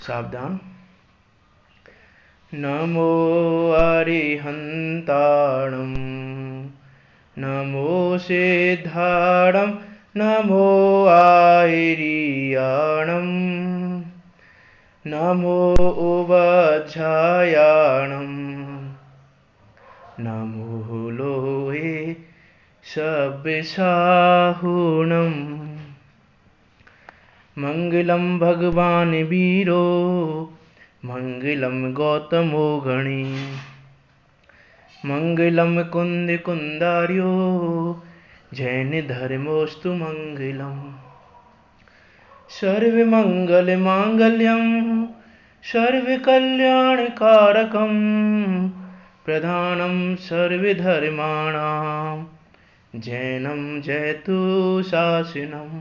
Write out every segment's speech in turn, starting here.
सावधान। नमो अरिहन्ताणं नमो सिद्धाणं नमो आयर्याणं नमो उवज्झायाणं नमो लोहे सब्बसाहुणं। मंगलम भगवान वीरो मंगलम गौतमो गणी मंगलम कुंद कुंदार्यो जैन धर्मोस्तु मंगलम। सर्वमंगल मांगल्यम सर्वकल्याणकारकम प्रधानम सर्वधर्माणां जैनम जयतु शासनम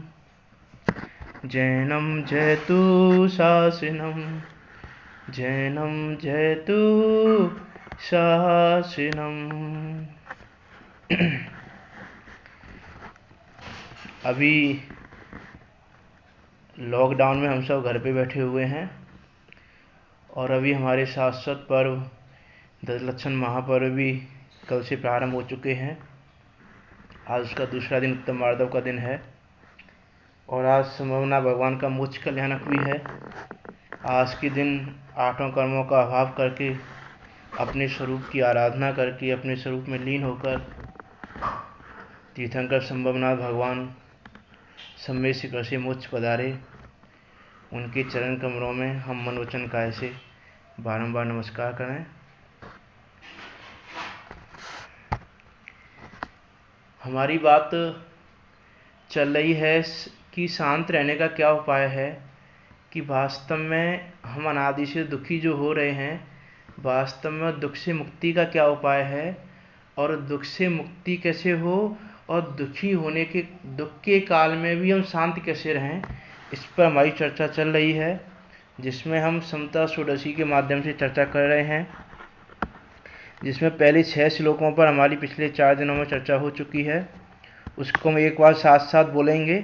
जैनम जयतु शासनम जैनम जयतु शासनम। अभी लॉकडाउन में हम सब घर पे बैठे हुए हैं और अभी हमारे शाश्वत पर्व दशलक्षण महापर्व भी कल से प्रारंभ हो चुके हैं। आज उसका दूसरा दिन उत्तम माधव का दिन है और आज संभावना भगवान का मोक्ष कल्याणक भी है। आज के दिन आठों कर्मों का अभाव करके अपने स्वरूप की आराधना करके अपने स्वरूप में लीन होकर तीर्थंकर संभवनाथ भगवान समय से कैसे मोक्ष पधारे, उनके चरण कमलों में हम मनोवचन काय से बारंबार नमस्कार करें। हमारी बात चल रही है कि शांत रहने का क्या उपाय है, कि वास्तव में हम अनादि से दुखी जो हो रहे हैं, वास्तव में दुख से मुक्ति का क्या उपाय है और दुख से मुक्ति कैसे हो और दुख के काल में भी हम शांत कैसे रहें, इस पर हमारी चर्चा चल रही है, जिसमें हम समता षोडशी के माध्यम से चर्चा कर रहे हैं। जिसमें पहले 6 श्लोकों पर हमारी पिछले 4 दिनों में चर्चा हो चुकी है, उसको हम एक बार साथ साथ बोलेंगे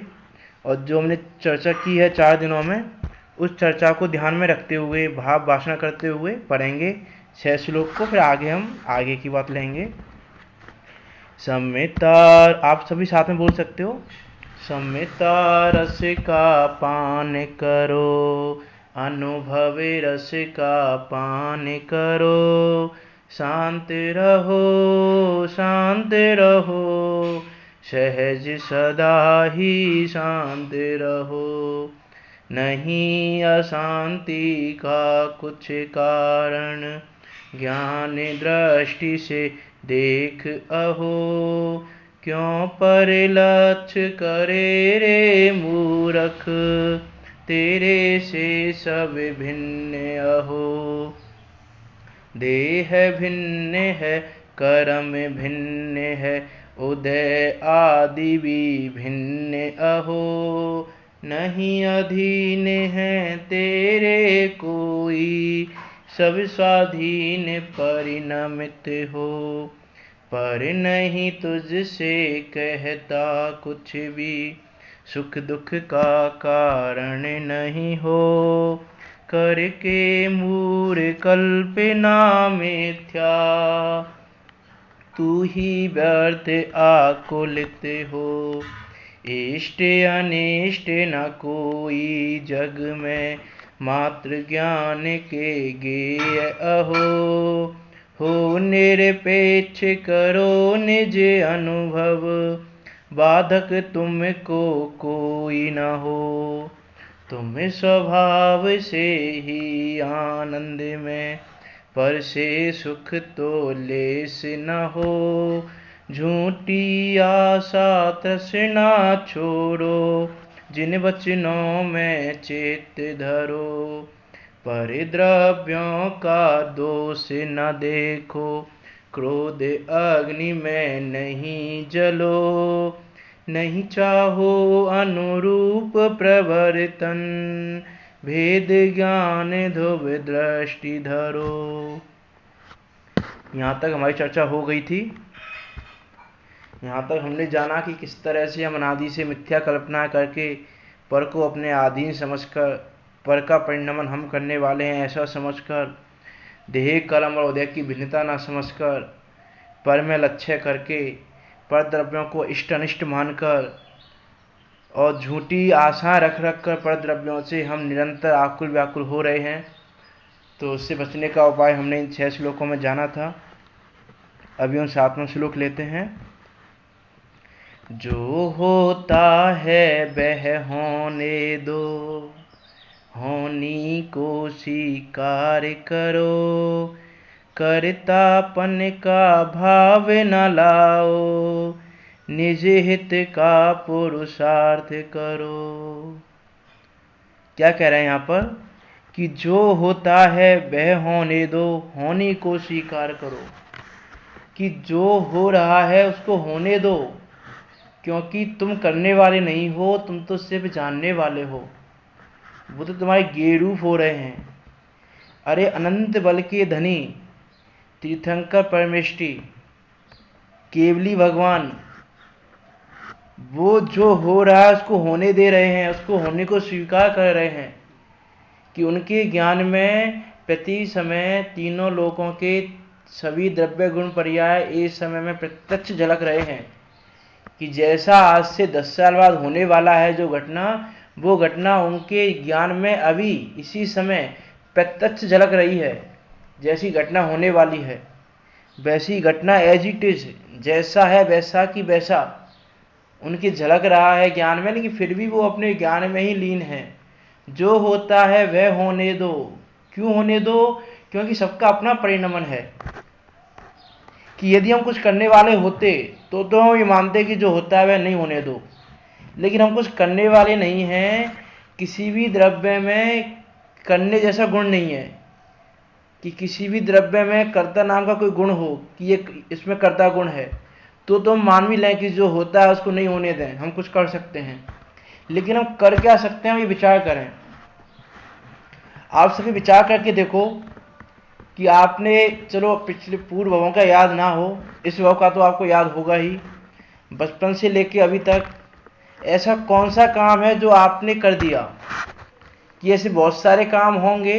और जो हमने चर्चा की है 4 दिनों में, उस चर्चा को ध्यान में रखते हुए भाव भाषण करते हुए पढ़ेंगे 6 श्लोक को, फिर आगे हम आगे की बात लेंगे। सम्मिता, आप सभी साथ में बोल सकते हो। सम्मिता रस का पान करो, अनुभवे रस का पान करो, शांत रहो सहज सदा ही शांत रहो। नहीं अशांति का कुछ कारण, ज्ञान दृष्टि से देख अहो। क्यों पर लक्ष्य करे रे मूर्ख, तेरे से सब भिन्न अहो। देह भिन्न है कर्म भिन्न है, उदय आदि भी भिन्न अहो। नहीं अधीन है तेरे कोई, सब स्वाधीन परिणमित हो। पर नहीं तुझसे कहता कुछ भी, सुख दुख का कारण नहीं हो। करके मूढ़ कल्पना मिथ्या, तू ही व्यर्थ आकुलित हो। इष्ट अनिष्ट न कोई जग में, मात्र ज्ञान के गेय अहो। हो निरपेक्ष करो निज अनुभव, बाधक तुमको कोई न हो। तुम स्वभाव से ही आनंद में, पर से सुख तो लेस न हो। झूठी आशा तृष्णा छोड़ो, जिन वचनों में चित्त धरो। परिद्रव्यों का दोष न देखो, क्रोध अग्नि में नहीं जलो। नहीं चाहो अनुरूप प्रवर्तन, भेद ज्ञान ध्रुव दृष्टि धरो। यहाँ तक हमारी चर्चा हो गई थी। यहाँ तक हमने जाना कि किस तरह से हम अनादि से मिथ्या कल्पना करके पर को अपने आधीन समझकर पर का परिणमन हम करने वाले हैं ऐसा समझकर, देह कलम और उदय की भिन्नता न समझकर, पर में लक्ष्य करके, पर द्रव्यों को इष्ट अनिष्ट मानकर और झूठी आशा रख रख कर पर द्रव्यों से हम निरंतर आकुल व्याकुल हो रहे हैं। तो उससे बचने का उपाय हमने इन 6 श्लोकों में जाना था। अभी उन 7वां श्लोक लेते हैं। जो होता है वह होने दो, होनी को स्वीकार करो, कर्तापन का भाव न लाओ, निज हित का पुरुषार्थ करो। क्या कह रहे हैं यहाँ पर कि जो होता है वह होने दो, होनी को स्वीकार करो, कि जो हो रहा है उसको होने दो, क्योंकि तुम करने वाले नहीं हो, तुम तो सिर्फ जानने वाले हो। वो तो तुम्हारे गेरूप हो रहे हैं। अरे अनंत बल के धनी तीर्थंकर परमेष्टि केवली भगवान, वो जो हो रहा है उसको होने दे रहे हैं, उसको होने को स्वीकार कर रहे हैं, कि उनके ज्ञान में प्रति समय तीनों लोकों के सभी द्रव्य गुण पर्याय इस समय में प्रत्यक्ष झलक रहे हैं। कि जैसा आज से 10 साल बाद होने वाला है जो घटना, वो घटना उनके ज्ञान में अभी इसी समय प्रत्यक्ष झलक रही है। जैसी घटना होने वाली है वैसी घटना एज इट इज, जैसा है वैसा की वैसा उनकी झलक रहा है ज्ञान में, लेकिन फिर भी वो अपने ज्ञान में ही लीन है। जो होता है वह होने दो। क्यों होने दो? क्योंकि सबका अपना परिणमन है। कि यदि हम कुछ करने वाले होते तो हम ये मानते कि जो होता है वह नहीं होने दो, लेकिन हम कुछ करने वाले नहीं हैं। किसी भी द्रव्य में करने जैसा गुण नहीं है कि किसी भी द्रव्य में कर्ता नाम का कोई गुण हो कि ये इसमें कर्ता गुण है, तो हम मान भी लें कि जो होता है उसको नहीं होने दें, हम कुछ कर सकते हैं। लेकिन हम कर क्या सकते हैं, हम ये विचार करें। आप सभी विचार करके देखो कि आपने, चलो पिछले पूर्व भवों का याद ना हो, इस भव का तो आपको याद होगा ही। बचपन से लेके अभी तक ऐसा कौन सा काम है जो आपने कर दिया? कि ऐसे बहुत सारे काम होंगे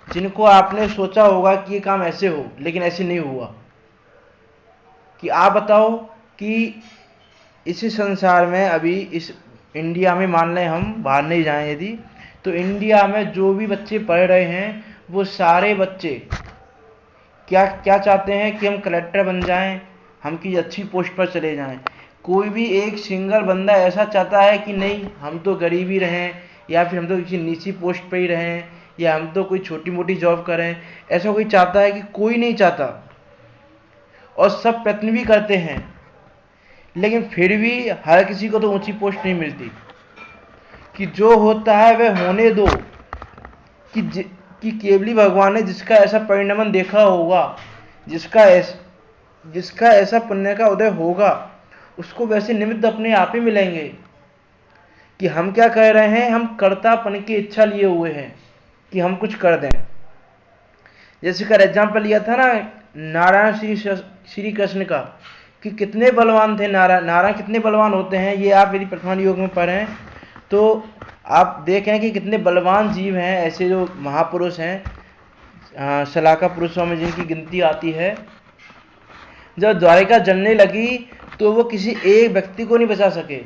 जिनको आपने सोचा होगा कि ये काम ऐसे हो, लेकिन ऐसे नहीं हुआ। कि आप बताओ कि इस संसार में अभी इस इंडिया में, मान लें हम बाहर नहीं जाएं यदि, तो इंडिया में जो भी बच्चे पढ़ रहे हैं वो सारे बच्चे क्या क्या चाहते हैं कि हम कलेक्टर बन जाएं, हम किसी अच्छी पोस्ट पर चले जाएं। कोई भी एक सिंगल बंदा ऐसा चाहता है कि नहीं हम तो गरीब ही रहें, या फिर हम तो किसी नीची पोस्ट पर ही रहें, या हम तो कोई छोटी मोटी जॉब करें? ऐसा कोई चाहता है कि कोई नहीं चाहता। और सब प्रयत्न भी करते हैं, लेकिन फिर भी हर किसी को तो ऊंची पोस्ट नहीं मिलती। कि जो होता है वह होने दो। कि केवली भगवान ने जिसका ऐसा परिणमन देखा होगा, जिसका ऐसा पुण्य का उदय होगा, उसको वैसे निमित्त अपने आप ही मिलेंगे। कि हम क्या कह रहे हैं, हम कर्तापन की इच्छा लिए हुए हैं कि हम कुछ कर दें। जैसे का एग्जाम्पल लिया था ना नारायण श्री कृष्ण का, कि कितने बलवान थे नारायण कितने बलवान होते हैं, ये आप यदि प्रथम योग में पढ़ें तो आप देखें कि कितने बलवान जीव हैं, ऐसे जो महापुरुष हैं, शलाका पुरुषों में जिनकी गिनती आती है। जब द्वारिका जलने लगी तो वो किसी एक व्यक्ति को नहीं बचा सके।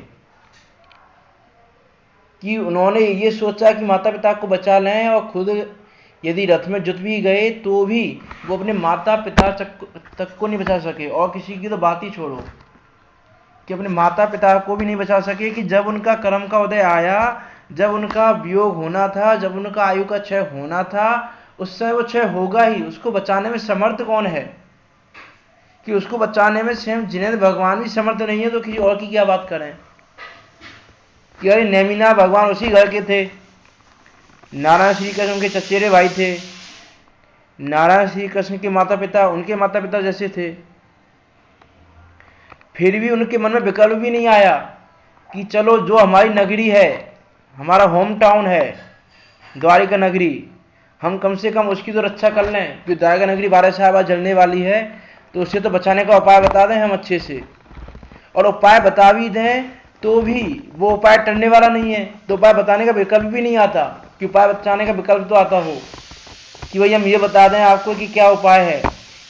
कि उन्होंने ये सोचा कि माता पिता को बचा लें, और खुद यदि रथ में जुट भी गए तो भी वो अपने माता पिता तक को नहीं बचा सके। और किसी की तो बात ही छोड़ो कि अपने माता पिता को भी नहीं बचा सके। कि जब उनका कर्म का उदय आया, जब उनका वियोग होना था, जब उनका आयु का क्षय होना था, उस समय वो क्षय होगा ही। उसको बचाने में समर्थ कौन है? कि उसको बचाने में स्वयं जिनेंद्र भगवान भी समर्थ नहीं है, तो किसी और की क्या बात करें। कि अरे नेमिना भगवान उसी घर के थे, नारायण श्री कृष्ण उनके चचेरे भाई थे, नारायण श्री कृष्ण के माता पिता उनके माता पिता जैसे थे। फिर भी उनके मन में विकल्प भी नहीं आया कि चलो जो हमारी नगरी है, हमारा होम टाउन है द्वारिका नगरी, हम कम से कम उसकी तो रक्षा कर लें। कि द्वारिका नगरी 12 साल बाद जलने वाली है, तो उससे तो बचाने का उपाय बता दें हम अच्छे से। और उपाय बता भी दें तो भी वो उपाय टलने वाला नहीं है, तो उपाय बताने का विकल्प भी नहीं आता कि उपाय बताने का विकल्प तो आता हो कि भाई हम ये बता दें आपको कि क्या उपाय है,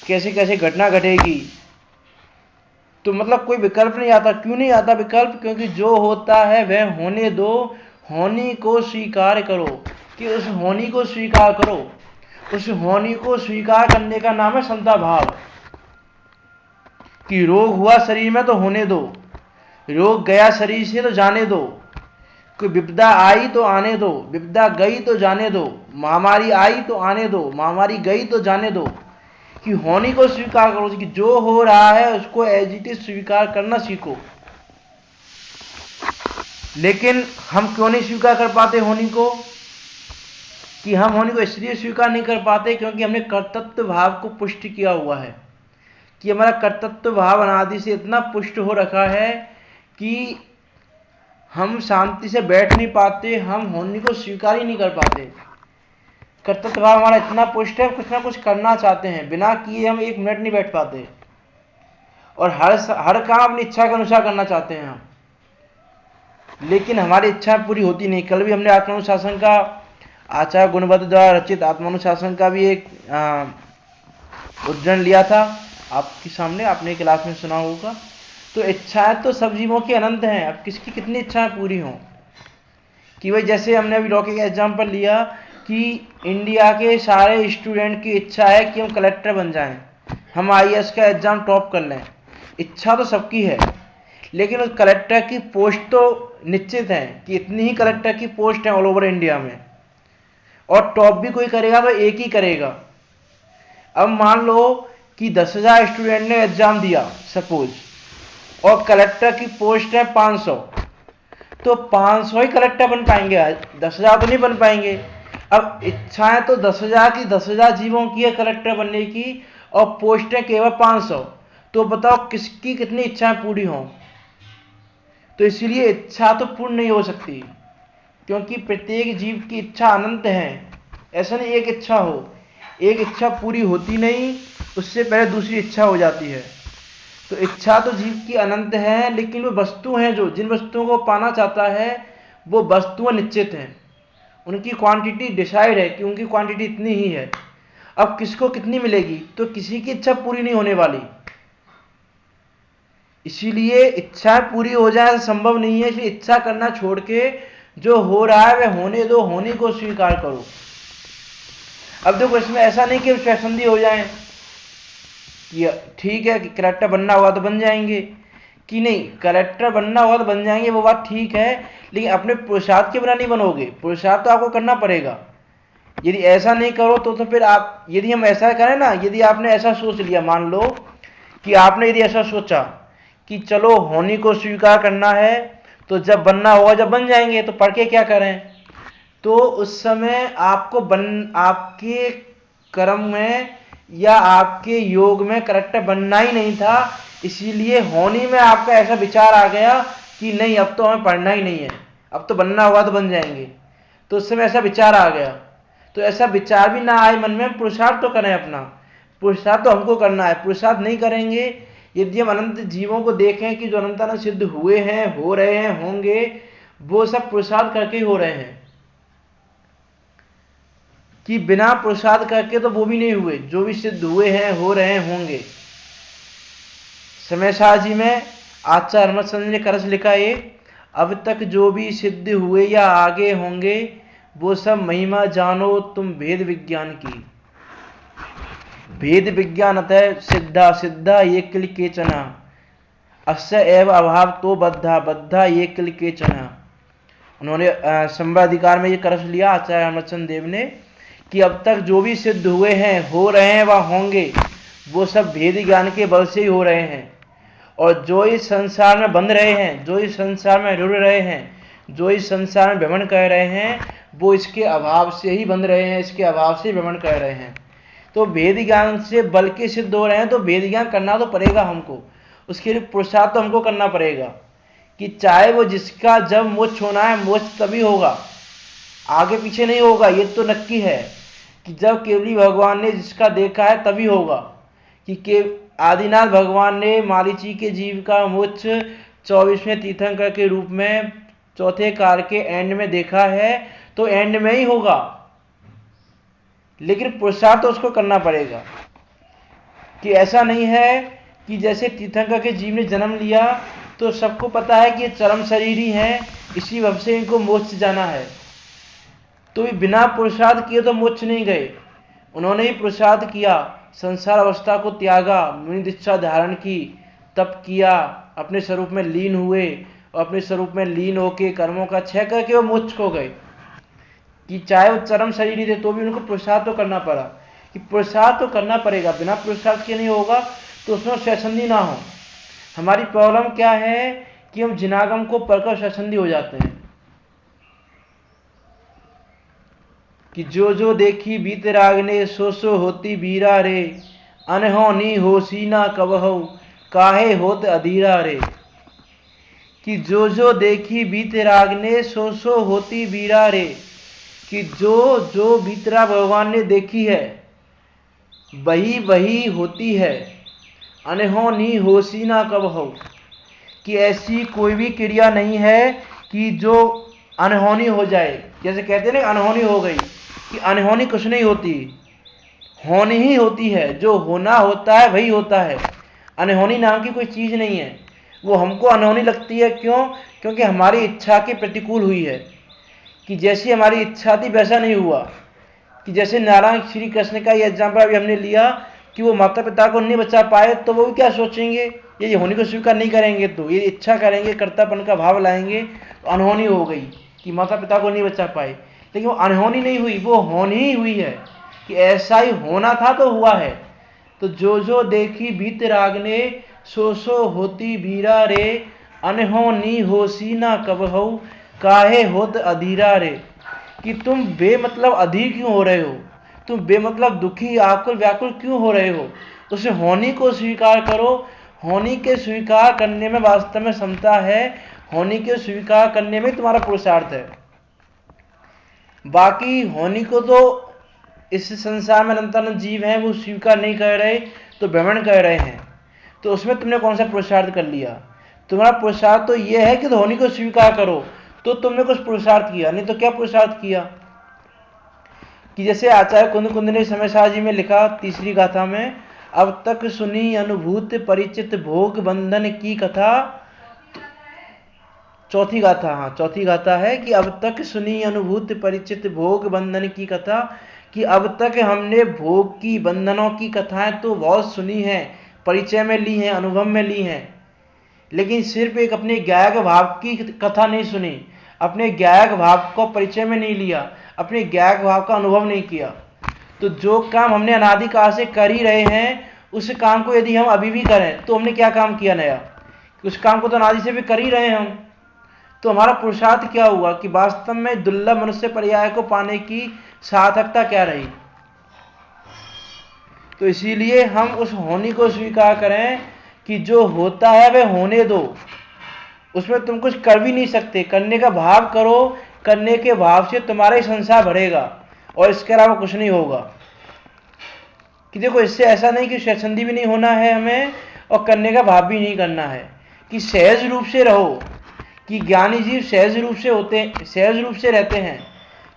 कैसे कैसे घटना घटेगी, तो मतलब कोई विकल्प नहीं आता। क्यों नहीं आता विकल्प? क्योंकि जो होता है वह होने दो, होनी को स्वीकार करो, कि उस होनी को स्वीकार करो। उस होनी को स्वीकार करने का नाम है समता भाव। कि रोग हुआ शरीर में तो होने दो, रोग गया शरीर से तो जाने दो, कोई विपदा आई तो आने दो, विपदा गई तो जाने दो, महामारी आई तो आने दो, महामारी गई तो जाने दो। कि होनी को स्वीकार करो, कि जो हो रहा है उसको एज इट इज स्वीकार करना सीखो। लेकिन हम क्यों नहीं स्वीकार कर पाते होनी को? कि हम होनी को इसलिए स्वीकार नहीं कर पाते क्योंकि हमने कर्तृत्व भाव को पुष्ट किया हुआ है। कि हमारा कर्तृत्व भाव अनादि से इतना पुष्ट हो रखा है कि हम शांति से बैठ नहीं पाते, हम होनी को स्वीकार ही नहीं कर पाते। कर्तृत्व भाव हमारा इतना पुष्ट है, कुछ ना कुछ करना चाहते हैं, बिना किए हम एक मिनट नहीं बैठ पाते, और हर काम अपनी इच्छा के अनुसार करना चाहते हैं हम, लेकिन हमारी इच्छा पूरी होती नहीं। कल भी हमने आत्मानुशासन का, आचार्य गुणवत्त द्वारा रचित आत्मानुशासन का भी एक उदाहरण लिया था आपके सामने, आपने क्लास में सुना होगा। तो इच्छाएं तो सब जीवों की अनंत हैं, अब किसकी कितनी इच्छाएं पूरी हों। कि भाई जैसे हमने अभी लॉ का एग्जाम्पल लिया कि इंडिया के सारे स्टूडेंट की इच्छा है कि हम कलेक्टर बन जाएं, हम IAS का एग्जाम टॉप कर लें। इच्छा तो सबकी है, लेकिन उस कलेक्टर की पोस्ट तो निश्चित है कि इतनी ही कलेक्टर की पोस्ट है ऑल ओवर इंडिया में, और टॉप भी कोई करेगा तो एक ही करेगा। अब मान लो कि 10,000 स्टूडेंट ने एग्जाम दिया सपोज, और कलेक्टर की पोस्ट है 500, तो 500 ही कलेक्टर बन पाएंगे, 10,000 तो नहीं बन पाएंगे। अब इच्छाएं तो 10,000 की 10,000 जीवों की है कलेक्टर बनने की, और पोस्टें केवल 500, तो बताओ किसकी कितनी इच्छाएं पूरी हों। तो इसलिए इच्छा तो पूर्ण नहीं हो सकती, क्योंकि प्रत्येक जीव की इच्छा अनंत है। ऐसा नहीं एक इच्छा हो, एक इच्छा पूरी होती नहीं, उससे पहले दूसरी इच्छा हो जाती है। तो इच्छा तो जीव की अनंत है, लेकिन वो वस्तु हैं जो जिन वस्तुओं को पाना चाहता है वो वस्तुएं निश्चित हैं, उनकी क्वांटिटी डिसाइड है कि उनकी क्वांटिटी इतनी ही है। अब किसको कितनी मिलेगी, तो किसी की इच्छा पूरी नहीं होने वाली। इसीलिए इच्छा पूरी हो जाए संभव नहीं है, इसलिए इच्छा करना छोड़ के जो हो रहा है वह होने दो, होने को स्वीकार करो। अब देखो इसमें ऐसा नहीं कि स्वच्छंदी हो जाए कि ठीक है कि कलेक्टर बनना हुआ तो बन जाएंगे, कि नहीं कलेक्टर बनना हुआ तो बन जाएंगे, वो बात ठीक है, लेकिन अपने पुरुषार्थ के बिना नहीं बनोगे, पुरुषार्थ तो आपको करना पड़ेगा। यदि ऐसा नहीं करो तो फिर आप, यदि हम ऐसा करें ना, यदि आपने ऐसा सोच लिया, मान लो कि आपने यदि ऐसा सोचा कि चलो होनी को स्वीकार करना है, तो जब बनना होगा जब बन जाएंगे, तो पढ़ के क्या करें, तो उस समय आपको आपके कर्म में या आपके योग में करेक्टर बनना ही नहीं था, इसीलिए होनी में आपका ऐसा विचार आ गया कि नहीं अब तो हमें पढ़ना ही नहीं है, अब तो बनना हुआ तो बन जाएंगे, तो उस समय ऐसा विचार आ गया। तो ऐसा विचार भी ना आए मन में, पुरुषार्थ तो करें, अपना पुरुषार्थ तो हमको करना है। पुरुषार्थ नहीं करेंगे, यदि हम अनंत जीवों को देखें कि जो अनंतानंद सिद्ध हुए हैं, हो रहे हैं, होंगे, वो सब पुरुषार्थ करके ही हो रहे हैं, कि बिना पुरुषार्थ करके तो वो भी नहीं हुए, जो भी सिद्ध हुए हैं, हो रहे हैं, होंगे। समय शाह जी में आचार्य हरमचंद ने करस लिखा ये, अब तक जो भी सिद्ध हुए या आगे होंगे वो सब महिमा जानो तुम भेद विज्ञान की। भेद विज्ञान अतः सिद्धा सिद्धा ये किल केचना, अस्य एव अभाव तो बद्धा बद्धा ये किल केचना। उन्होंने संवादिकार में ये करस लिया आचार्य हरमचंद देव ने, कि अब तक जो भी सिद्ध हुए हैं, हो रहे हैं व होंगे, वो सब भेद ज्ञान के बल से ही हो रहे हैं। और जो इस संसार में बंध रहे हैं, जो इस संसार में रुड़ रहे हैं, जो इस संसार में भ्रमण कर रहे हैं, वो इसके अभाव से ही बंध रहे हैं, इसके अभाव से भ्रमण कर रहे हैं। तो वेद ज्ञान से बल के सिद्ध हो रहे हैं, तो वेद ज्ञान करना तो पड़ेगा हमको, उसके लिए पुरुषार्थ तो हमको करना पड़ेगा, कि चाहे वो जिसका जब मोक्ष होना है, मोक्ष तभी होगा, आगे पीछे नहीं होगा। ये तो नक्की है कि जब केवली भगवान ने जिसका देखा है तभी होगा। कि आदिनाथ भगवान ने मारीची के जीव का मोक्ष 24वें तीर्थंकर के रूप में चौथे काल के एंड में देखा है, तो एंड में ही होगा, लेकिन पुरुषार्थ तो उसको करना पड़ेगा। कि ऐसा नहीं है कि जैसे तीर्थंकर के जीव ने जन्म लिया तो सबको पता है कि ये चरम शरीरी हैं, इसी भव से इनको मोक्ष जाना है, तो ये बिना पुरुषार्थ किए तो मोक्ष नहीं गए। उन्होंने ही पुरुषार्थ किया, संसार अवस्था को त्यागा, मुनि दीक्षा धारण की, तप किया, अपने स्वरूप में लीन हुए और अपने स्वरूप में लीन होके कर्मों का क्षय करके वो मोक्ष को गए। कि चाहे वो चरम शरीरी थे तो भी उनको पुरुषार्थ तो करना पड़ा, कि पुरुषार्थ तो करना पड़ेगा, बिना पुरुषार्थ के नहीं होगा तो उसमें स्वच्छंदी ना हो। हमारी प्रॉब्लम क्या है कि हम जिनागम को पढ़कर स्वच्छंदी हो जाते हैं कि जो जो देखी बीत रागने सो सो होती बीरा रे, अनहोनी होसी ना कबहु काहे होत अधीरा रे। कि जो जो देखी बीत रागने सो सो होती बीरा रे, कि जो जो भीतरा भगवान ने देखी है वही वही होती है, अनहोनी होसी ना कबहु, कि ऐसी कोई भी क्रिया नहीं है कि जो अनहोनी हो जाए। जैसे कहते हैं ना अनहोनी हो गई, कि अनहोनी कुछ नहीं होती, होनी ही होती है। जो होना होता है वही होता है, अनहोनी नाम की कोई चीज नहीं है। वो हमको अनहोनी लगती है, क्यों? क्योंकि हमारी इच्छा के प्रतिकूल हुई है, कि जैसी हमारी इच्छा थी वैसा नहीं हुआ। कि जैसे नारायण श्री कृष्ण का ये एग्जाम्पल अभी हमने लिया कि वो माता पिता को नहीं बचा पाए, तो वो क्या सोचेंगे, ये होनी को स्वीकार नहीं करेंगे, तो ये इच्छा करेंगे, कर्तापन का भाव लाएंगे, तो अनहोनी हो गई कि माता पिता को नहीं बचा पाए। लेकिन वो अनहोनी नहीं हुई, वो होनी ही हुई है, कि ऐसा ही होना था तो हुआ है। तो जो जो देखी बीत रागने सो सो होती बीरा रे, अनहोनी होसी ना कबहु काहे होत अधीरा रे। कि तुम बेमतलब अधीर क्यों हो रहे हो, तुम बेमतलब दुखी आकुल व्याकुल क्यों हो रहे हो? उसे होनी को स्वीकार करो। होनी के स्वीकार करने में वास्तव में समता है, होनी के स्वीकार करने में तुम्हारा पुरुषार्थ है। बाकी होनी को तो इस संसार में अनंत जीव हैं, वो स्वीकार नहीं कर रहे तो भ्रमण कर रहे हैं, तो उसमें तुमने कौन सा पुरुषार्थ कर लिया? तुम्हारा पुरुषार्थ तो यह है कि तो होनी को स्वीकार करो, तो तुमने कुछ पुरुषार्थ किया, नहीं तो क्या पुरुषार्थ किया? कि जैसे आचार्य कुंद ने समय साजी में लिखा तीसरी गाथा में, अब तक सुनी अनुभूत परिचित भोग बंधन की कथा। चौथी गाथा है कि अब तक सुनी अनुभूत परिचित भोग बंधन की कथा, कि अब तक हमने भोग की बंधनों की कथाएं तो बहुत सुनी हैं, परिचय में ली हैं, अनुभव में ली हैं, लेकिन सिर्फ एक अपने गायक भाव की कथा नहीं सुनी, अपने गायक भाव को परिचय में नहीं लिया, अपने गायक भाव का अनुभव नहीं किया। तो जो काम हमने अनादिकाल से कर ही रहे हैं, उस काम को यदि हम अभी भी करें तो हमने क्या काम किया नया? उस काम को तो अनादि से भी कर ही रहे हैं हम, तो हमारा पुरुषार्थ क्या हुआ? कि वास्तव में दुर्लभ मनुष्य पर्याय को पाने की सार्थकता क्या रही? तो इसीलिए हम उस होनी को स्वीकार करें कि जो होता है वह होने दो, उसमें तुम कुछ कर भी नहीं सकते, करने का भाव करो, करने के भाव से तुम्हारा ही संसार भरेगा और इसके अलावा कुछ नहीं होगा। कि देखो, इससे ऐसा नहीं कि स्वच्छंदी भी नहीं होना है हमें और करने का भाव भी नहीं करना है, कि सहज रूप से रहो, कि ज्ञानी जीव सहज रूप से सहज रूप से रहते हैं,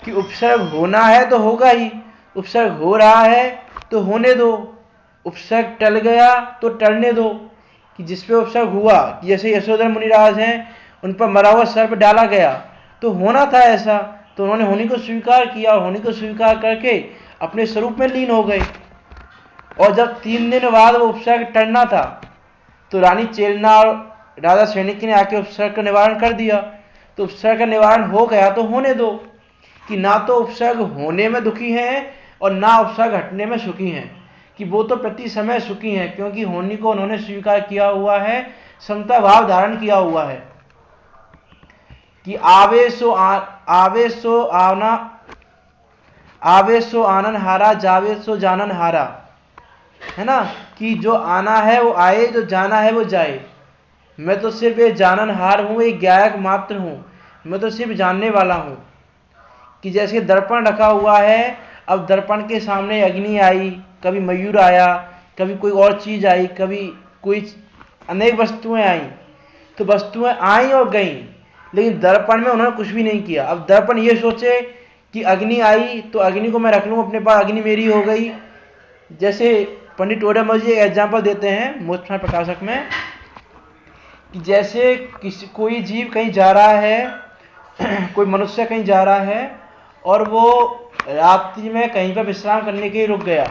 कि उपसर्ग होना है तो होगा ही, उपसर्ग हो रहा है तो होने दो, उपसर्ग टल गया तो टलने दो। कि जिसपे उपसर्ग हुआ, जैसे यशोधर मुनिराज हैं, उन पर मरा हुआ सर्प डाला गया तो होना था ऐसा, तो उन्होंने होनी को स्वीकार किया और होनी को स्वीकार करके अपने स्वरूप में लीन हो गए। और जब 3 दिन बाद वो उपसर्ग टलना था तो रानी चेलना और राजा सैनिक ने आके उपसर्ग का निवारण कर दिया, तो उपसर्ग का निवारण हो गया तो होने दो। कि ना तो उपसर्ग होने में दुखी हैं और ना उपसर्ग हटने में सुखी हैं, कि वो तो प्रति समय सुखी हैं, क्योंकि होनी को उन्होंने स्वीकार किया हुआ है, समता भाव धारण किया हुआ है। कि आवे सो आनन हारा, जावे सो जानन हारा, है ना? कि जो आना है वो आए, जो जाना है वो जाए। मैं तो सिर्फ एक जाननहार हूं, एक गायक मात्र हूं, मैं तो सिर्फ जानने वाला हूं। कि जैसे दर्पण रखा हुआ है, अब दर्पण के सामने अग्नि आई, कभी मयूर आया, कभी कोई और चीज आई, कभी कोई अनेक वस्तुएं आई, तो वस्तुएं आई और गई, लेकिन दर्पण में उन्होंने कुछ भी नहीं किया। अब दर्पण ये सोचे कि अग्नि आई तो अग्नि को मैं रख लूँ अपने पास, अग्नि मेरी हो गई। जैसे पंडित टोडामल जी एक एग्जाम्पल देते हैं मोक्षमार्ग प्रकाशक में कि जैसे कोई जीव कहीं जा रहा है कोई मनुष्य कहीं जा रहा है और वो रात्रि में कहीं पर विश्राम करने के लिए रुक गया,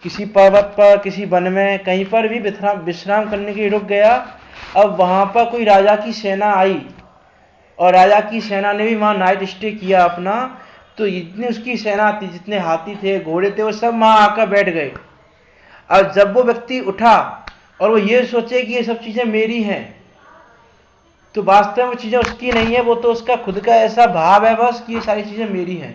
किसी पर्वत पर, किसी वन में, कहीं पर भी विश्राम करने के लिए रुक गया। अब वहाँ पर कोई राजा की सेना आई और राजा की सेना ने भी वहाँ नाइट स्टे किया अपना, तो जितनी उसकी सेना थी, जितने हाथी थे, घोड़े थे, वो सब वहाँ आकर बैठ गए। अब जब वो व्यक्ति उठा और वो ये सोचे कि ये सब चीज़ें मेरी हैं, तो वास्तव में वो चीज़ें उसकी नहीं है, वो तो उसका खुद का ऐसा भाव है बस कि ये सारी चीज़ें मेरी हैं।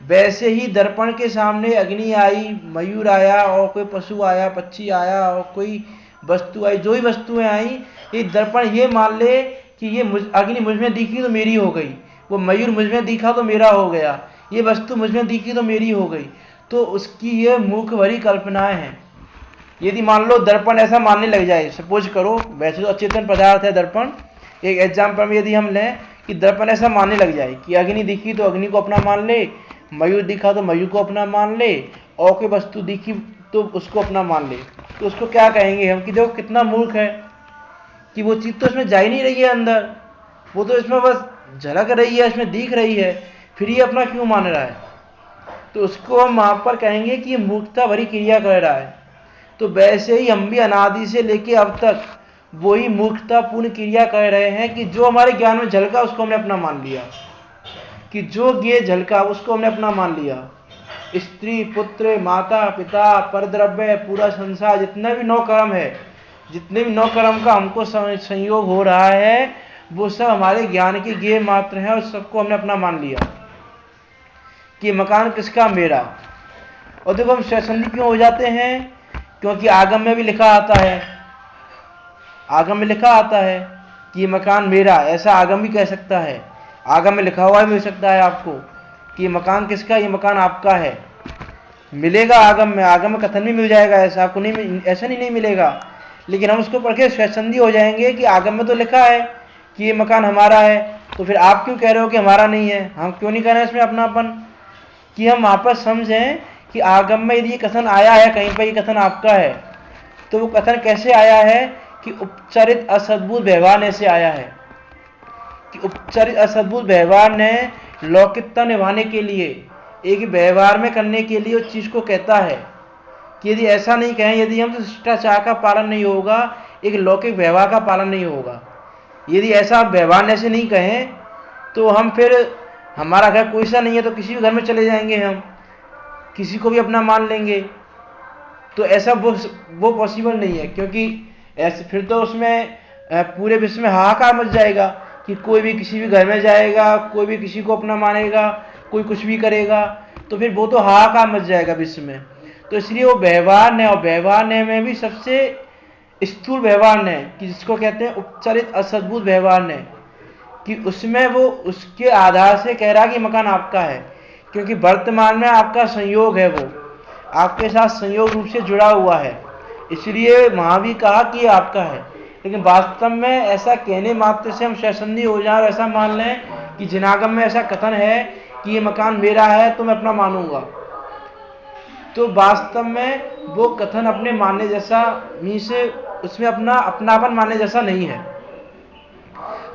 वैसे ही दर्पण के सामने अग्नि आई, मयूर आया और कोई पशु आया, पक्षी आया और कोई वस्तु आई, जो ही वस्तुएं आई, ये दर्पण ये मान ले कि ये अग्नि मुझ में दिखी तो मेरी हो गई, वो मयूर मुझ में दिखा तो मेरा हो गया, ये वस्तु मुझ में दिखी तो मेरी हो गई। तो उसकी ये मूर्ख भरी कल्पनाएं हैं। यदि मान लो दर्पण ऐसा मानने लग जाए, सपोज करो, वैसे तो अचेतन पदार्थ है दर्पण, एक एग्जाम्पल में यदि हम लें कि दर्पण ऐसा मानने लग जाए कि अग्नि दिखी तो अग्नि को अपना मान ले, मयूर दिखा तो मयूर को अपना मान ले, और कोई वस्तु दिखी तो उसको अपना मान ले, तो उसको क्या कहेंगे हम कि देखो कितना मूर्ख है, कि वो चीज़ तो इसमें जा ही नहीं रही है अंदर, वो तो इसमें बस झलक रही है, इसमें दिख रही है, फिर ये अपना क्यों मान रहा है। तो उसको हम वहाँ पर कहेंगे कि ये मूर्खता भरी क्रिया कर रहा है। तो वैसे ही हम भी अनादि से लेके अब तक वही मूर्खतापूर्ण क्रिया कर रहे हैं कि जो हमारे ज्ञान में झलका उसको हमने अपना मान लिया, कि जो ये झलका उसको हमने अपना मान लिया। स्त्री, पुत्र, माता, पिता, परद्रव्य, पूरा संसार, जितना भी 9 कर्म है, जितने भी 9 कर्म का हमको संयोग हो रहा है, वो सब हमारे ज्ञान के ज्ञेय मात्र हैं और सबको हमने अपना मान लिया कि मकान किसका, मेरा। और देखो हम स्वसंधि क्यों हो जाते हैं, क्योंकि आगम में भी लिखा आता है, आगम में लिखा आता है कि ये मकान मेरा, ऐसा आगम भी कह सकता है, आगम में लिखा हुआ भी मिल सकता है आपको कि ये मकान किसका, ये मकान आपका है, मिलेगा आगम में कथन भी मिल जाएगा, ऐसा आपको नहीं, ऐसा नहीं मिलेगा। लेकिन हम उसको पढ़ के स्वसंधि हो जाएंगे कि आगम में तो लिखा है कि ये मकान हमारा है, तो फिर आप क्यों कह रहे हो कि हमारा नहीं है, हम क्यों नहीं कह रहे हैं इसमें अपनापन। कि हम वहाँ पर समझें कि आगम में यदि ये कथन आया है कहीं पर, ये कथन आपका है, तो वो कथन कैसे आया है कि उपचारित असद्भुत व्यवहार ने से आया है, कि उपचारित असद्भुत व्यवहार ने लौकिकता निभाने के लिए, एक व्यवहार में करने के लिए उस चीज़ को कहता है कि यदि ऐसा नहीं कहें, यदि हम तो शिष्टाचार का पालन नहीं होगा, एक लौकिक व्यवहार का पालन नहीं होगा, यदि ऐसा व्यवहार ने से नहीं कहें तो हम फिर, हमारा घर कोई सा नहीं है तो किसी भी घर में चले जाएंगे, हम किसी को भी अपना मान लेंगे, तो ऐसा वो पॉसिबल नहीं है। क्योंकि ऐसे फिर तो उसमें पूरे विश्व में हाहाकार मच जाएगा कि कोई भी किसी भी घर में जाएगा, कोई भी किसी को अपना मानेगा, कोई कुछ भी करेगा, तो फिर वो तो हाहाकार मच जाएगा विश्व में। तो इसलिए वो व्यवहार ने, और व्यवहार ने में भी सबसे स्थूल व्यवहार ने, कि जिसको कहते हैं उपचारित असद्भुत व्यवहार ने, कि उसमें वो उसके आधार से कह रहा कि मकान आपका है, क्योंकि वर्तमान में आपका संयोग है, वो आपके साथ संयोग रूप से जुड़ा हुआ है, इसलिए वहाँ भी कहा कि ये आपका है। लेकिन वास्तव में ऐसा कहने मात्र से हम स्वसंधि हो जाए और ऐसा मान लें कि जिनागम में ऐसा कथन है कि ये मकान मेरा है तो मैं अपना मानूंगा, तो वास्तव में वो कथन अपने मानने जैसा, मीन्स उसमें अपनापन मानने जैसा नहीं है।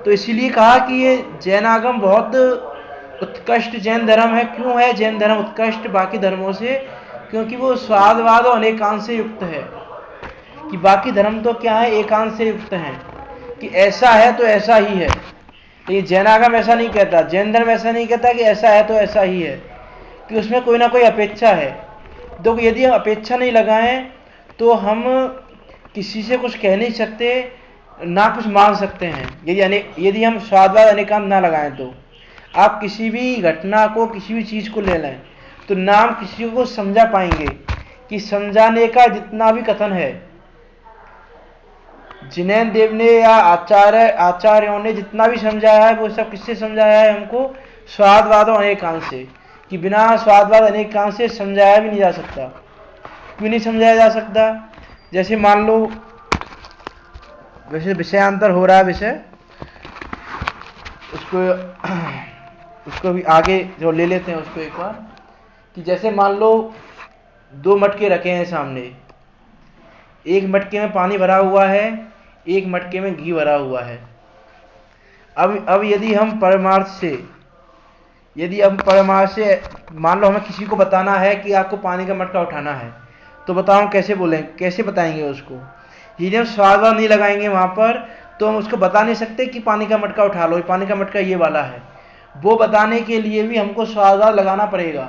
तो इसीलिए कहा कि ये जैनागम बहुत उत्कृष्ट जैन धर्म है। क्यों है जैन धर्म उत्कृष्ट बाकी धर्मों से? क्योंकि वो स्वादवाद और अनेकांश से युक्त है, कि बाकी धर्म तो क्या है, एकांश से युक्त हैं, कि ऐसा है तो ऐसा ही है। तो ये जैनागम ऐसा नहीं कहता, जैन धर्म ऐसा नहीं कहता कि ऐसा है तो ऐसा ही है, कि उसमें कोई ना कोई अपेक्षा है। तो यदि हम अपेक्षा नहीं लगाएं तो हम किसी से कुछ कह नहीं सकते, ना कुछ मान सकते हैं। यदि हम स्वादवाद अनेकांत ना लगाएं तो आप किसी भी घटना को, किसी भी चीज़ को ले लें तो ना हम किसी को समझा पाएंगे, कि समझाने का जितना भी कथन है, जिनैन देव ने या आचार्यों ने जितना भी समझाया है वो सब किससे समझाया है हमको? स्वादवाद और अनेकांश से, कि बिना स्वादवाद अनेकांश से समझाया भी नहीं जा सकता। क्यों नहीं समझाया जा सकता? जैसे मान लो, वैसे विषयांतर हो रहा है, विषय उसको उसको भी आगे जो ले लेते हैं उसको एक बार, कि जैसे मान लो 2 मटके रखे हैं सामने, एक मटके में पानी भरा हुआ है, एक मटके में घी भरा हुआ है। अब यदि हम परमार्थ से मान लो हमें किसी को बताना है कि आपको पानी का मटका उठाना है, तो बताओ कैसे बताएंगे उसको? यदि हम स्वाद नहीं लगाएंगे वहां पर, तो हम उसको बता नहीं सकते कि पानी का मटका उठा लो, पानी का मटका ये वाला है। वो बताने के लिए भी हमको स्वाद लगाना पड़ेगा,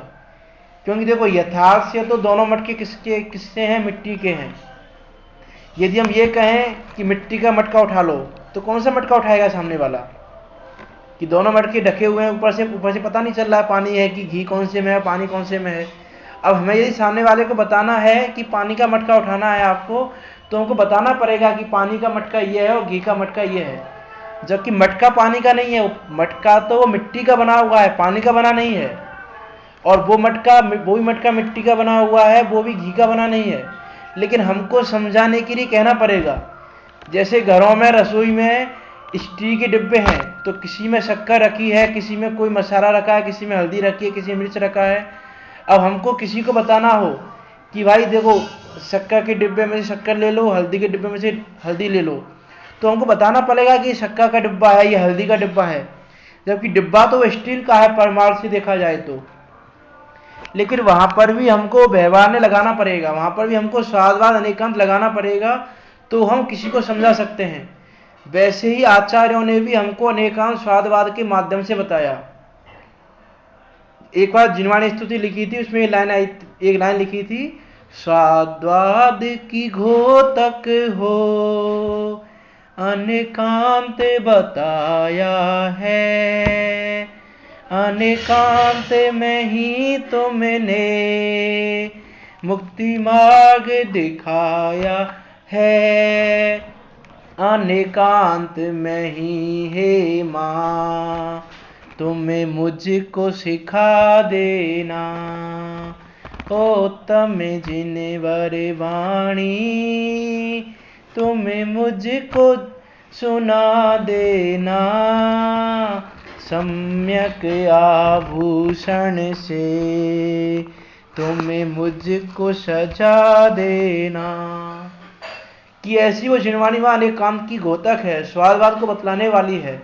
क्योंकि देखो यथार्थ से तो दोनों मटके किससे हैं? मिट्टी के हैं। यदि हम ये कहें कि मिट्टी का मटका उठा लो, तो कौन सा मटका उठाएगा सामने वाला? कि दोनों मटके ढके हुए हैं, ऊपर से पता नहीं चल रहा है पानी है कि घी कौन से में है, पानी कौन से में है। अब हमें यदि सामने वाले को बताना है कि पानी का मटका उठाना है आपको, तो हमको बताना पड़ेगा कि पानी का मटका ये है और घी का मटका ये है। जबकि मटका पानी का नहीं है, मटका तो वो मिट्टी का बना हुआ है, पानी का बना नहीं है। और वो भी मटका मिट्टी का बना हुआ है, वो भी घी का बना नहीं है। लेकिन हमको समझाने के लिए कहना पड़ेगा। जैसे घरों में रसोई में स्टील के डिब्बे हैं, तो किसी में शक्कर रखी है, किसी में कोई मसाला रखा है, किसी में हल्दी रखी है, किसी में मिर्च रखा है। अब हमको किसी को बताना हो कि भाई देखो शक्कर के डिब्बे में से शक्कर ले लो, हल्दी के डिब्बे में से हल्दी ले लो, तो हमको बताना पड़ेगा कि शक्कर का डिब्बा है, ये हल्दी का डिब्बा है। जबकि डिब्बा तो स्टील का है परमार्थ से देखा जाए तो। लेकिन वहां पर भी हमको व्यवहार ने लगाना पड़ेगा, वहां पर भी हमको स्वादवाद अनेकांत लगाना पड़ेगा, तो हम किसी को समझा सकते हैं। वैसे ही आचार्यों ने भी हमको अनेकांत स्वादवाद के माध्यम से बताया। एक बार जिनवाणी स्तुति लिखी थी, उसमें एक लाइन लिखी थी, स्वादवाद की घोतक हो अनेकांत बताया है, अनेकांत में ही तुमने मुक्ति मार्ग दिखाया है, अनेकांत में ही हे माँ तुम्हें मुझको सिखा देना, ओ तमें जिनवर वाणी तुम्हें मुझको सुना देना, सम्यक आभूषण से तुम्हें मुझको सजा देना। कि ऐसी वो जिनवाणी वहां अनेकांत की घोतक है, स्वादवाद को बतलाने वाली है।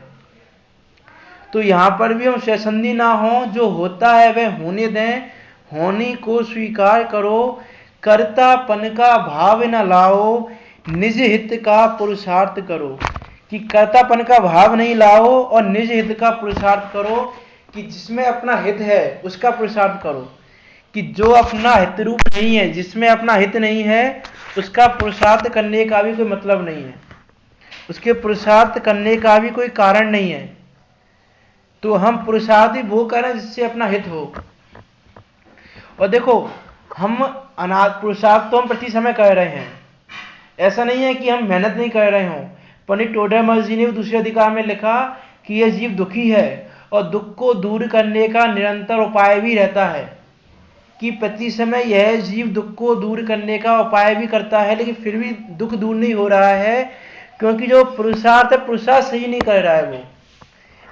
तो यहाँ पर भी हम स्वसंधी ना हो, जो होता है वह होने दें, होने को स्वीकार करो, कर्तापन का भाव न लाओ, निज हित का पुरुषार्थ करो। कि कर्तापन का भाव नहीं लाओ और निज हित का पुरुषार्थ करो, कि जिसमें अपना हित है उसका पुरुषार्थ करो। कि जो अपना हित रूप नहीं है, जिसमें अपना हित नहीं है, उसका पुरुषार्थ करने का भी कोई मतलब नहीं है, उसके पुरुषार्थ करने का भी कोई कारण नहीं है। तो हम पुरुषार्थ ही वो करें जिससे अपना हित हो। और देखो हम पुरुषार्थ तो हम प्रति समय कर रहे हैं, ऐसा नहीं है कि हम मेहनत नहीं कर रहे हों। पंडित टोडरमल जी ने दूसरे अधिकार में लिखा कि यह जीव दुखी है और दुख को दूर करने का निरंतर उपाय भी रहता है। कि प्रति समय यह जीव दुख को दूर करने का उपाय भी करता है, लेकिन फिर भी दुख दूर नहीं हो रहा है, क्योंकि जो पुरुषार्थ है, पुरुषार्थ सही नहीं कर रहा है, वो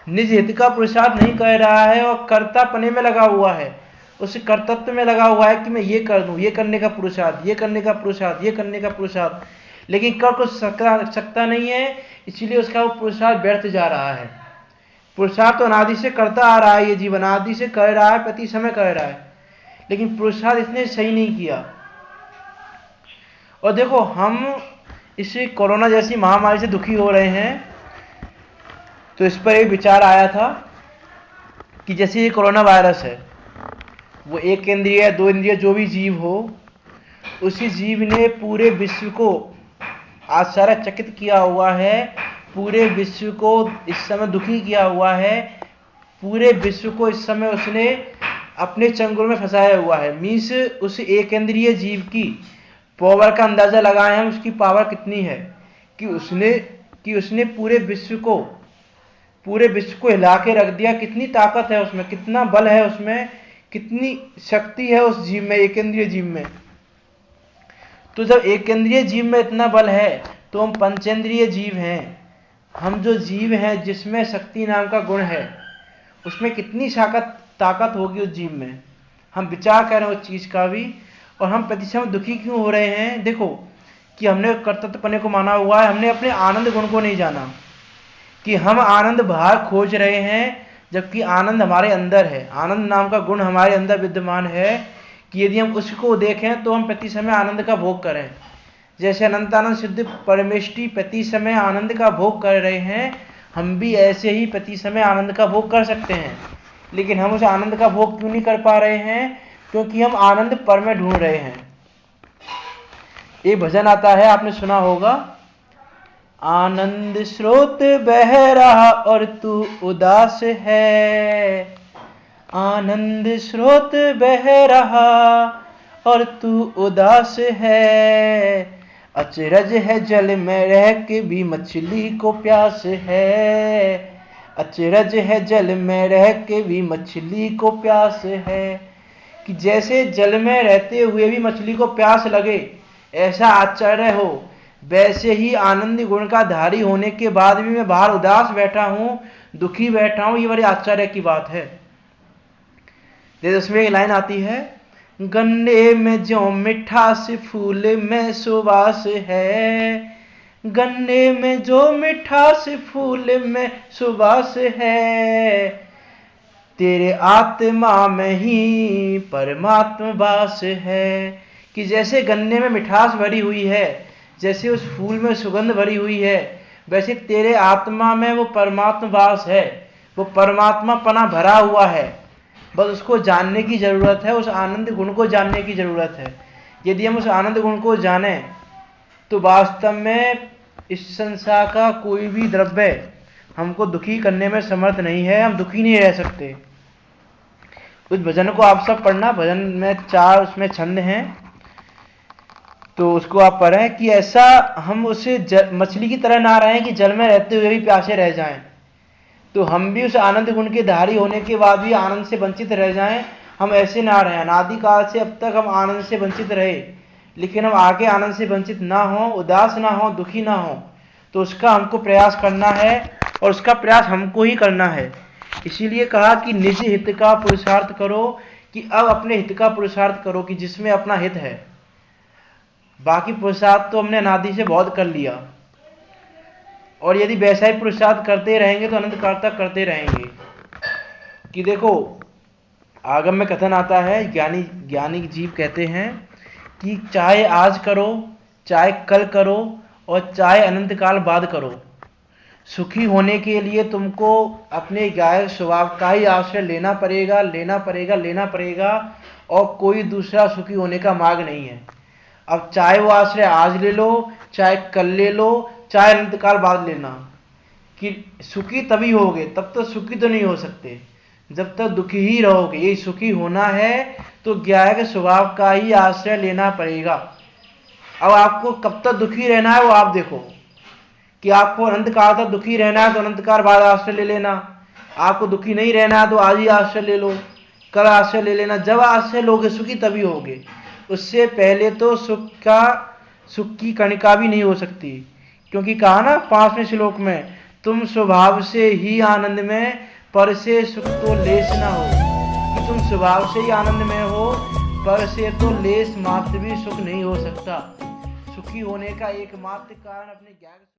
निज हित का पुरुषार्थ नहीं कर रहा है और कर्तापने में लगा हुआ है, उस कर्तव्य में लगा हुआ है कि मैं ये कर दूं, ये करने का पुरुषार्थ, ये करने का पुरुषार्थ, ये करने का पुरुषार्थ, लेकिन कर कुछ सकता नहीं है, इसलिए उसका वो पुरुषार्थ व्यर्थ जा रहा है। पुरुषार्थ तो अनादि से करता आ रहा है, ये जीवन आदि से कर रहा है, प्रति समय कर रहा है, लेकिन पुरुषार्थ इसने सही नहीं किया। और देखो हम इस कोरोना जैसी महामारी से दुखी हो रहे हैं, तो इस पर एक विचार आया था कि जैसे ये कोरोना वायरस है, वो एक इंद्रिय दो इंद्रिय जो भी जीव हो, उसी जीव ने पूरे विश्व को आश्चर्यचकित किया हुआ है, पूरे विश्व को इस समय दुखी किया हुआ है, पूरे विश्व को इस समय उसने अपने चंगुल में फंसाया हुआ है। मीन्स उस एक इंद्रिय जीव की पावर का अंदाजा लगाए हम, उसकी पावर कितनी है कि उसने पूरे विश्व को हिला के रख दिया। कितनी ताकत है उसमें, कितना बल है उसमें, कितनी शक्ति है उस जीव में, एक इंद्रिय जीव में। तो जब एक इंद्रिय जीव में इतना बल है, तो हम पंचेंद्रिय जीव हैं। हम जो जीव हैं जिसमें शक्ति नाम का गुण है, उसमें कितनी ताकत होगी उस जीव में, हम विचार कर रहे हैं उस चीज का भी। और हम प्रतिक्षण दुखी क्यों हो रहे हैं? देखो कि हमने कर्तृत्वपने को माना हुआ है, हमने अपने आनंद गुण को नहीं जाना कि हम आनंद बाहर खोज रहे हैं, जबकि आनंद हमारे अंदर है। आनंद नाम का गुण हमारे अंदर विद्यमान है कि यदि हम उसको देखें तो हम प्रति समय आनंद का भोग करें। जैसे अनंतानंद सिद्ध परमेष्टि प्रति समय आनंद का भोग कर रहे हैं, हम भी ऐसे ही प्रति समय आनंद का भोग कर सकते हैं। लेकिन हम उस आनंद का भोग क्यों नहीं कर पा रहे हैं? क्योंकि हम आनंद पर में ढूंढ रहे हैं। एक भजन आता है, आपने सुना होगा, आनंद स्रोत बह रहा और तू उदास है, आनंद स्रोत बह रहा और तू उदास है, अचरज है जल में रह के भी मछली को प्यास है, अचरज है जल में रह के भी मछली को प्यास है। कि जैसे जल में रहते हुए भी मछली को प्यास लगे, ऐसा आश्चर्य हो, वैसे ही आनंद गुण का धारी होने के बाद भी मैं बाहर उदास बैठा हूं, दुखी बैठा हूं, ये बड़ी आश्चर्य की बात है। जैसे उसमें एक लाइन आती है, गन्ने में जो मिठास फूल में सुवास है, गन्ने में जो मिठास फूल में सुवास है, तेरे आत्मा में ही परमात्मा वास है। कि जैसे गन्ने में मिठास भरी हुई है, जैसे उस फूल में सुगंध भरी हुई है, वैसे तेरे आत्मा में वो परमात्मा वास है, वो परमात्मा पना भरा हुआ है। बस उसको जानने की जरूरत है, उस आनंद गुण को जानने की जरूरत है। यदि हम उस आनंद गुण को जाने तो वास्तव में इस संसार का कोई भी द्रव्य हमको दुखी करने में समर्थ नहीं है, हम दुखी नहीं रह सकते। उस भजन को आप सब पढ़ना, भजन में 4 उसमें छंद हैं, तो उसको आप पढ़ें कि ऐसा हम उसे मछली की तरह ना रहें कि जल में रहते हुए भी प्यासे रह जाएं। तो हम भी उस आनंद गुण के धारी होने के बाद भी आनंद से वंचित रह जाएं, हम ऐसे ना रहें। अनादिकाल से अब तक हम आनंद से वंचित रहे, लेकिन हम आगे आनंद से वंचित ना हो, उदास ना हो, दुखी ना हो। तो उसका हमको प्रयास करना है, और उसका प्रयास हमको ही करना है। इसीलिए कहा कि निज हित का पुरुषार्थ करो, कि अब अपने हित का पुरुषार्थ करो, कि जिसमें अपना हित है। बाकी पुरुषार्थ तो हमने अनादि से बहुत कर लिया, और यदि वैसा ही पुरुषार्थ करते रहेंगे तो अनंत काल तक करते रहेंगे। कि देखो, आगम में कथन आता है, ज्ञानी जीव कहते हैं कि चाहे आज करो, चाहे कल करो, और चाहे अनंत काल बाद करो, सुखी होने के लिए तुमको अपने गायक स्वभाव का ही आश्रय लेना पड़ेगा, लेना पड़ेगा, लेना पड़ेगा, और कोई दूसरा सुखी होने का मार्ग नहीं है। अब चाहे वो आश्रय आज ले लो, चाहे कल ले लो, चाहे अनंत काल बाद लेना, कि सुखी तभी होगे। तब तक सुखी तो नहीं हो सकते जब तक दुखी ही रहोगे। ये सुखी होना है तो ज्ञायक स्वभाव का ही आश्रय लेना पड़ेगा। अब आपको कब तक दुखी रहना है वो आप देखो, कि आपको अनंत काल तक दुखी रहना है तो अनंत काल बाद आश्रय ले लेना, आपको दुखी नहीं रहना है तो आज ही आश्रय ले लो, कल आश्रय ले लेना। जब आश्रय लोगे सुखी तभी होगे, उससे पहले तो सुख की कणिका भी नहीं हो सकती। क्योंकि कहा ना 5वें श्लोक में, तुम स्वभाव से ही आनंद में, पर से सुख तो लेस ना हो। कि तुम स्वभाव से ही आनंद में हो, पर से तो लेस मात्र भी सुख नहीं हो सकता। सुखी होने का एकमात्र कारण अपने ज्ञान